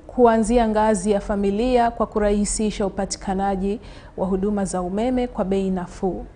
kuanzia ngazi ya familia kwa kurahisisha upatikanaji wa huduma za umeme kwa bei nafuu.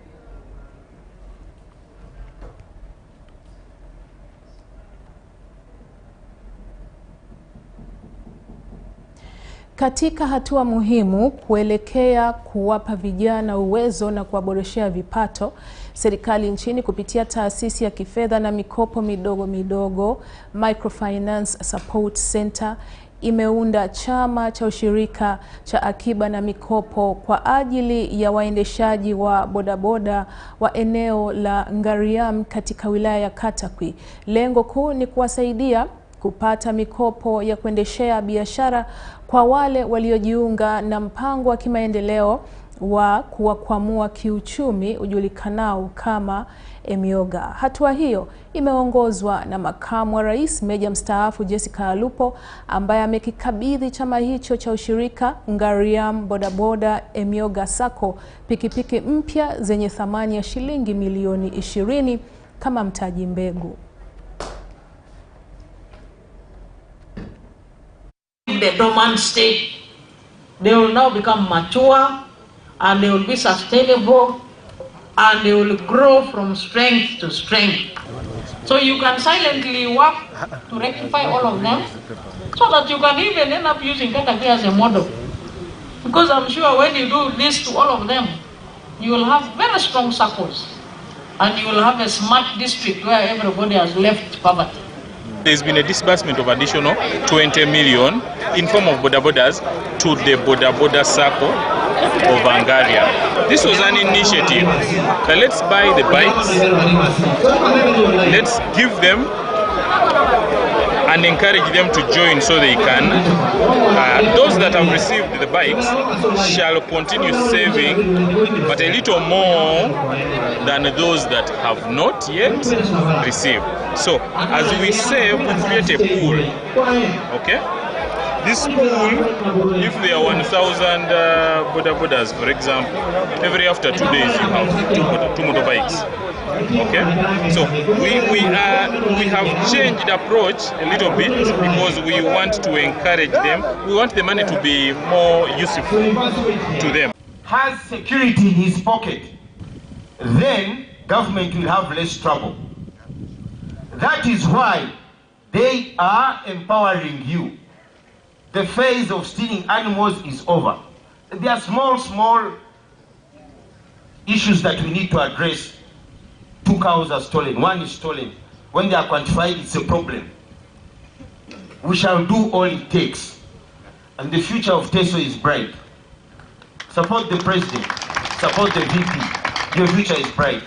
Katika hatua muhimu kuelekea kuwapa vijana uwezo na kuwaboreshea vipato, serikali nchini kupitia taasisi ya kifedha na mikopo midogo Microfinance Support Center imeunda chama cha ushirika cha akiba na mikopo kwa ajili ya waendeshaji wa bodaboda wa eneo la Ngariam katika wilaya ya Katakwi. Lengo kuu ni kuwasaidia kupata mikopo ya kuendeshea biashara kwa wale waliojiunga na mpango wa kimaendeleo wa kuwakwamua kiuchumi ujulikanao kama Emyoga. Hatua hiyo imeongozwa na makamu wa rais meja mstaafu Jessica Alupo, ambaye amekikabidhi chama hicho cha ushirika Ngariam Bodaboda Emyoga Sacco pikipiki mpya zenye thamani ya shilingi milioni 20 kama mtaji mbegu. The dormant state, they will now become mature and they will be sustainable and they will grow from strength to strength. So you can silently work to rectify all of them so that you can even end up using Katakwi as a model. Because I'm sure when you do this to all of them, you will have very strong circles and you will have a smart district where everybody has left poverty. There's been a disbursement of additional 20 million in form of bodabodas to the Bodaboda Sacco of Angaria. This was an initiative that let's buy the bikes, let's give them and encourage them to join so they can. Those that have received the bikes shall continue saving, but a little more than those that have not yet received. So, as we save, we create a pool. Okay? This pool, if there are 1,000 bodabodas, for example, every after 2 days you have two motorbikes. Okay? So we have changed approach a little bit because we want to encourage them. We want the money to be more useful to them. Has security in his pocket, then government will have less trouble. That is why they are empowering you. The phase of stealing animals is over. There are small issues that we need to address. 2 cows are stolen, 1 is stolen. When they are quantified, it's a problem. We shall do all it takes. And the future of Teso is bright. Support the president, support the VP. Your future is bright.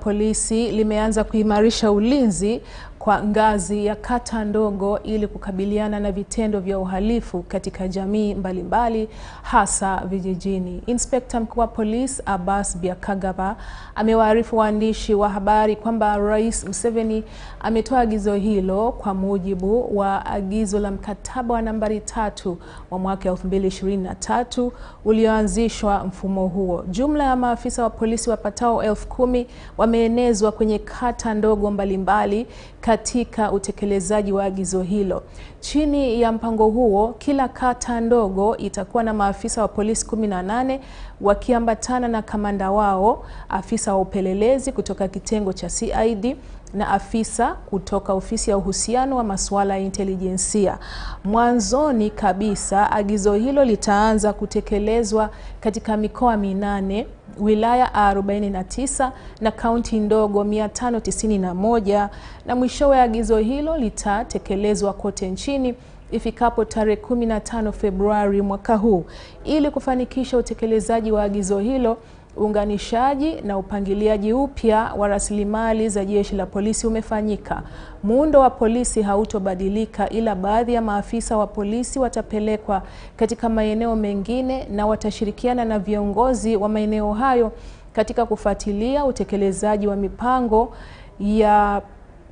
Polisi limeanza kuimarisha ulinzi kwa ngazi ya kata ndogo ili kukabiliana na vitendo vya uhalifu katika jamii mbalimbali hasa vijijini. Inspekta mkuu wa polisi Abbas Byakagaba amewaarifu waandishi wa habari kwamba Rais Museveni ametoa agizo hilo kwa mujibu wa agizo la mkataba wa nambari 3 wa mwaka 2023 ulioanzishwa mfumo huo. Jumla ya maafisa wa polisi wapatao 10,000 wameenezwa kwenye kata ndogo mbalimbali katika utekelezaji wa agizo hilo. Chini ya mpango huo, kila kata ndogo itakuwa na maafisa wa polisi 18 wakiambatana na kamanda wao, afisa wa upelelezi kutoka kitengo cha CID na afisa kutoka ofisi ya uhusiano wa masuala ya intelijensia. Mwanzoni kabisa agizo hilo litaanza kutekelezwa katika mikoa 8, wilaya 49 na kaunti ndogo 591, na mwishowe agizo hilo litatekelezwa kote nchini ifikapo tarehe 15 Februari mwaka huu. Ili kufanikisha utekelezaji wa agizo hilo, uunganishaji na upangiliaji upya wa rasilimali za jeshi la polisi umefanyika. Muundo wa polisi hautobadilika, ila baadhi ya maafisa wa polisi watapelekwa katika maeneo mengine na watashirikiana na viongozi wa maeneo hayo katika kufuatilia utekelezaji wa mipango ya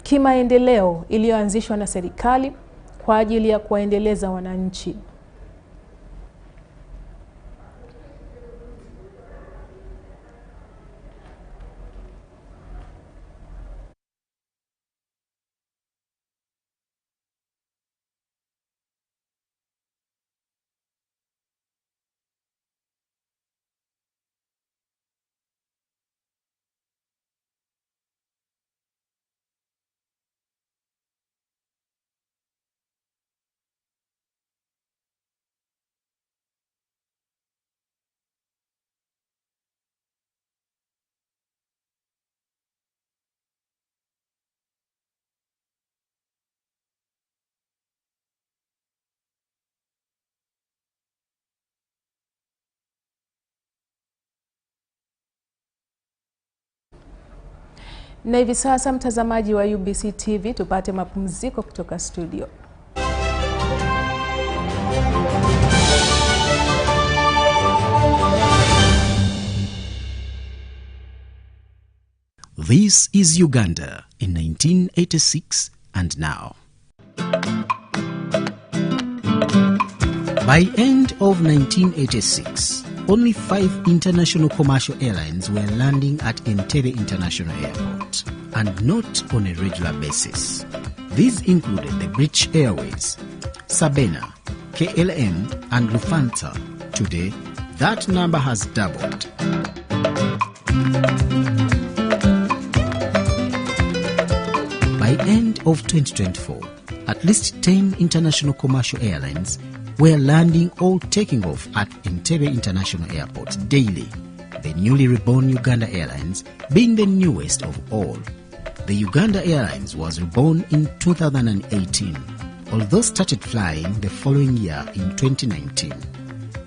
kimaendeleo iliyoanzishwa na serikali kwa ajili ya kuwaendeleza wananchi. Na hivi sasa, mtazamaji wa UBC TV, tupate mapumziko kutoka studio. This is Uganda in 1986 and now. By end of 1986, only 5 international commercial airlines were landing at Entebbe International Airport, and not on a regular basis. These included the British Airways, Sabena, KLM, and Lufthansa. Today, that number has doubled. By end of 2024, at least 10 international commercial airlines were landing or taking off at Entebbe International Airport daily, the newly reborn Uganda Airlines being the newest of all. The Uganda Airlines was reborn in 2018, although started flying the following year in 2019.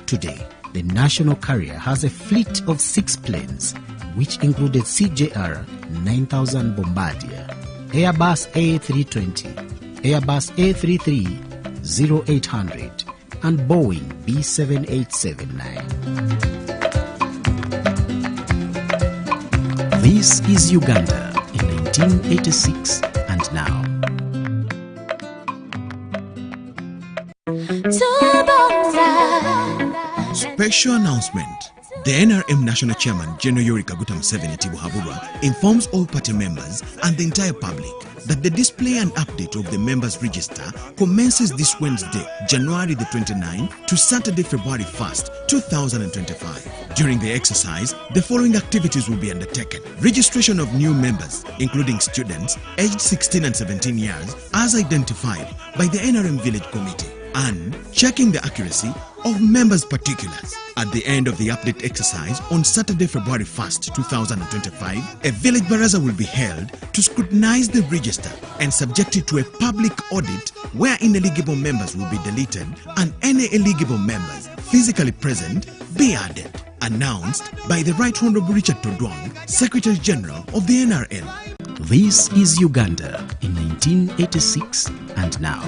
Today, the national carrier has a fleet of 6 planes, which included CJR 9000 Bombardier, Airbus A320, Airbus A330-800, and Boeing B7879. This is Uganda in 1986 and now. Special announcement. The NRM National Chairman General Yoweri Kaguta Museveni Tibuhaburwa informs all party members and the entire public that the display and update of the members register commences this Wednesday, January the 29th to Saturday, February 1st, 2025. During the exercise, the following activities will be undertaken. Registration of new members, including students aged 16 and 17 years, as identified by the NRM Village Committee, and checking the accuracy of members' particulars. At the end of the update exercise on Saturday, February 1st, 2025, a village baraza will be held to scrutinize the register and subject it to a public audit where ineligible members will be deleted and any eligible members physically present be added. Announced by the Right Honorable Richard Todwang, Secretary General of the NRL. This is Uganda in 1986 and now.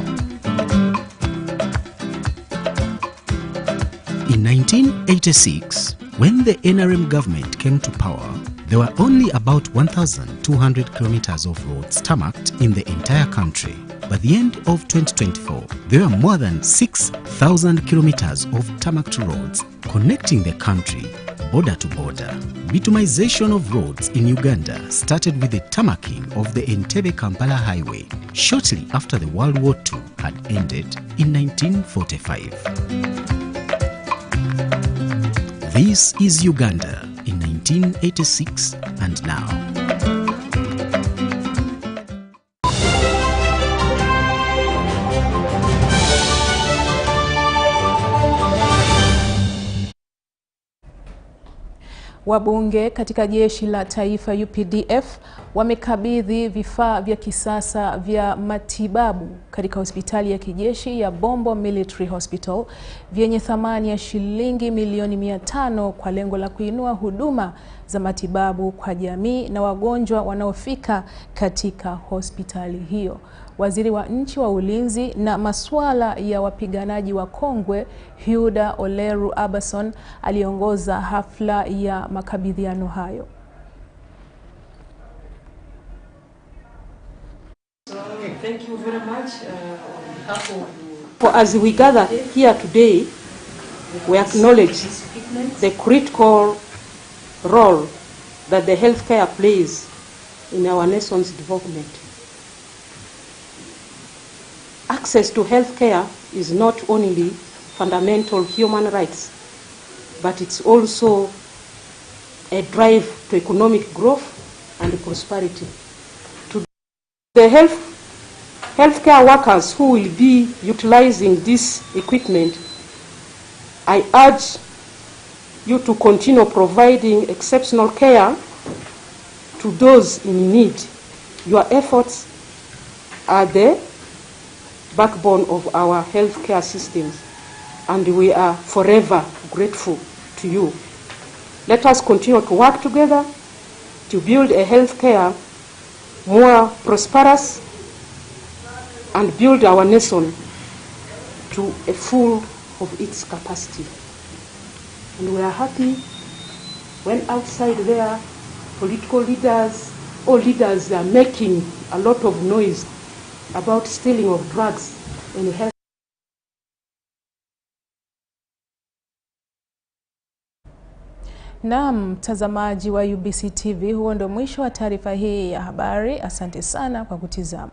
In 1986, when the NRM government came to power, there were only about 1,200 kilometers of roads tarmacked in the entire country. By the end of 2024, there were more than 6,000 kilometers of tarmacked roads connecting the country border to border. Bitumization of roads in Uganda started with the tarmacking of the Entebbe-Kampala Highway shortly after the World War II had ended in 1945. This is Uganda in 1986 and now. Wabunge katika jeshi la taifa UPDF wamekabidhi vifaa vya kisasa vya matibabu katika hospitali ya kijeshi ya Bombo Military Hospital vyenye thamani ya shilingi milioni 500 kwa lengo la kuinua huduma za matibabu kwa jamii na wagonjwa wanaofika katika hospitali hiyo. Waziri wa nchi wa ulinzi na masuala ya wapiganaji wa kongwe Huda Oleru Abason aliongoza hafla ya makabidhiano hayo. Thank you very much. As we gather here today, we acknowledge the critical role that the healthcare plays in our nation's development. Access to healthcare is not only fundamental human rights, but it's also a drive to economic growth and prosperity. To the healthcare workers who will be utilizing this equipment, I urge you to continue providing exceptional care to those in need. Your efforts are the backbone of our healthcare systems, and we are forever grateful to you. Let us continue to work together to build a healthcare more prosperous and build our nation to a full of its capacity. And we are happy when outside there, political leaders or leaders are making a lot of noise about stealing of drugs and health. Naam, mtazamaji wa UBC TV, huo ndio mwisho wa taarifa hii ya habari. Asante sana kwa kutizama.